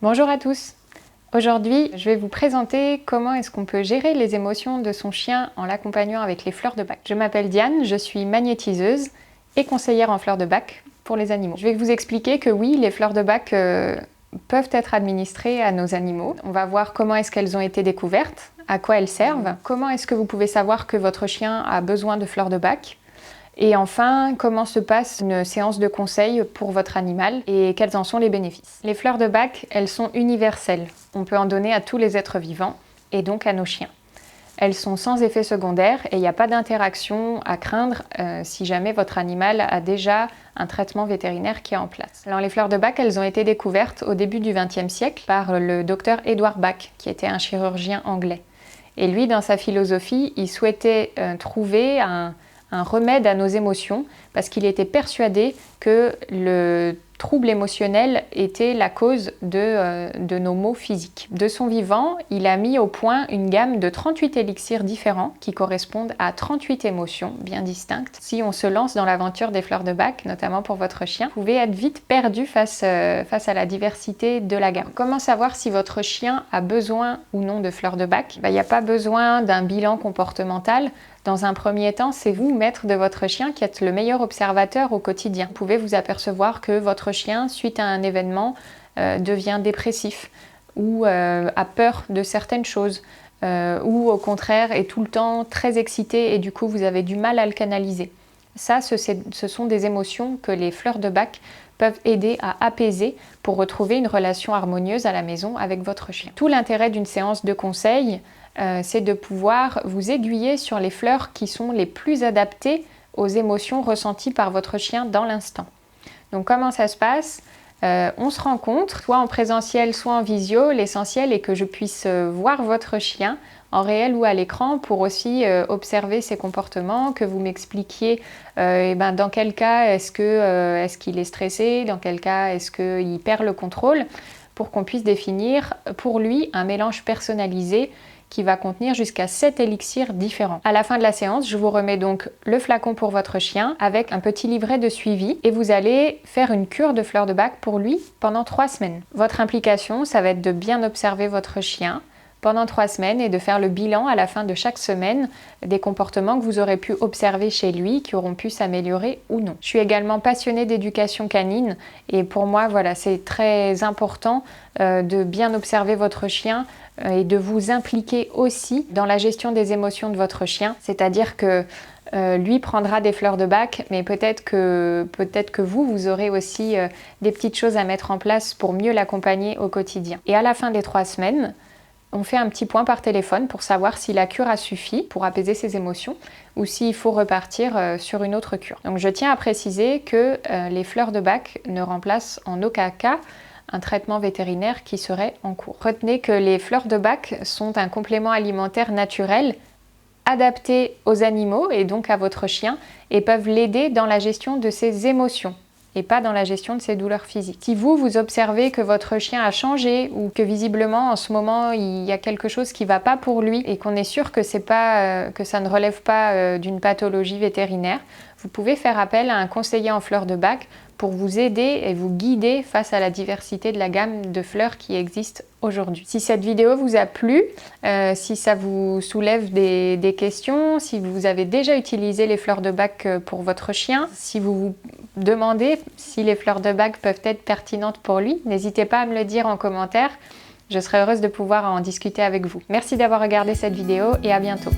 Bonjour à tous. Aujourd'hui, je vais vous présenter comment est-ce qu'on peut gérer les émotions de son chien en l'accompagnant avec les fleurs de bac. Je m'appelle Diane, je suis magnétiseuse et conseillère en fleurs de bac pour les animaux. Je vais vous expliquer que oui, les fleurs de bac peuvent être administrées à nos animaux. On va voir comment est-ce qu'elles ont été découvertes, à quoi elles servent, comment est-ce que vous pouvez savoir que votre chien a besoin de fleurs de bac. Et enfin, comment se passe une séance de conseil pour votre animal et quels en sont les bénéfices. Les fleurs de bac, elles sont universelles. On peut en donner à tous les êtres vivants et donc à nos chiens. Elles sont sans effet secondaire et il n'y a pas d'interaction à craindre si jamais votre animal a déjà un traitement vétérinaire qui est en place. Alors les fleurs de bac, elles ont été découvertes au début du XXe siècle par le docteur Edward Bach, qui était un chirurgien anglais. Et lui, dans sa philosophie, il souhaitait trouver un remède à nos émotions parce qu'il était persuadé que le trouble émotionnel était la cause de nos maux physiques. De son vivant, il a mis au point une gamme de 38 élixirs différents qui correspondent à 38 émotions bien distinctes. Si on se lance dans l'aventure des fleurs de bac, notamment pour votre chien, vous pouvez être vite perdu face à la diversité de la gamme. Comment savoir si votre chien a besoin ou non de fleurs de bac? Il n'y a pas besoin d'un bilan comportemental. Dans un premier temps, c'est vous, maître de votre chien, qui êtes le meilleur observateur au quotidien. Vous pouvez vous apercevoir que votre chien, suite à un événement, devient dépressif ou a peur de certaines choses ou au contraire est tout le temps très excité et du coup vous avez du mal à le canaliser. Ça, ce sont des émotions que les fleurs de bac peuvent aider à apaiser pour retrouver une relation harmonieuse à la maison avec votre chien. Tout l'intérêt d'une séance de conseil, c'est de pouvoir vous aiguiller sur les fleurs qui sont les plus adaptées aux émotions ressenties par votre chien dans l'instant. Donc comment ça se passe? On se rencontre, soit en présentiel, soit en visio. L'essentiel est que je puisse voir votre chien en réel ou à l'écran pour aussi observer ses comportements, que vous m'expliquiez dans quel cas est-ce qu'il est stressé, dans quel cas est-ce qu'il perd le contrôle, pour qu'on puisse définir pour lui un mélange personnalisé qui va contenir jusqu'à 7 élixirs différents. À la fin de la séance, je vous remets donc le flacon pour votre chien avec un petit livret de suivi et vous allez faire une cure de fleurs de bac pour lui pendant 3 semaines. Votre implication, ça va être de bien observer votre chien pendant 3 semaines et de faire le bilan à la fin de chaque semaine des comportements que vous aurez pu observer chez lui, qui auront pu s'améliorer ou non. Je suis également passionnée d'éducation canine et pour moi, voilà, c'est très important de bien observer votre chien et de vous impliquer aussi dans la gestion des émotions de votre chien, c'est-à-dire que lui prendra des fleurs de bac, mais peut-être que vous aurez aussi des petites choses à mettre en place pour mieux l'accompagner au quotidien. Et à la fin des 3 semaines, on fait un petit point par téléphone pour savoir si la cure a suffi pour apaiser ses émotions ou s'il faut repartir sur une autre cure. Donc je tiens à préciser que les fleurs de bac ne remplacent en aucun cas un traitement vétérinaire qui serait en cours. Retenez que les fleurs de bac sont un complément alimentaire naturel adapté aux animaux et donc à votre chien et peuvent l'aider dans la gestion de ses émotions et pas dans la gestion de ses douleurs physiques. Si vous observez que votre chien a changé ou que visiblement en ce moment il y a quelque chose qui ne va pas pour lui et qu'on est sûr que ça ne relève pas d'une pathologie vétérinaire, vous pouvez faire appel à un conseiller en fleurs de bac pour vous aider et vous guider face à la diversité de la gamme de fleurs qui existe aujourd'hui. Si cette vidéo vous a plu, si ça vous soulève des questions, si vous avez déjà utilisé les fleurs de bac pour votre chien, si vous vous demandez si les fleurs de bac peuvent être pertinentes pour lui, n'hésitez pas à me le dire en commentaire. Je serai heureuse de pouvoir en discuter avec vous. Merci d'avoir regardé cette vidéo et à bientôt.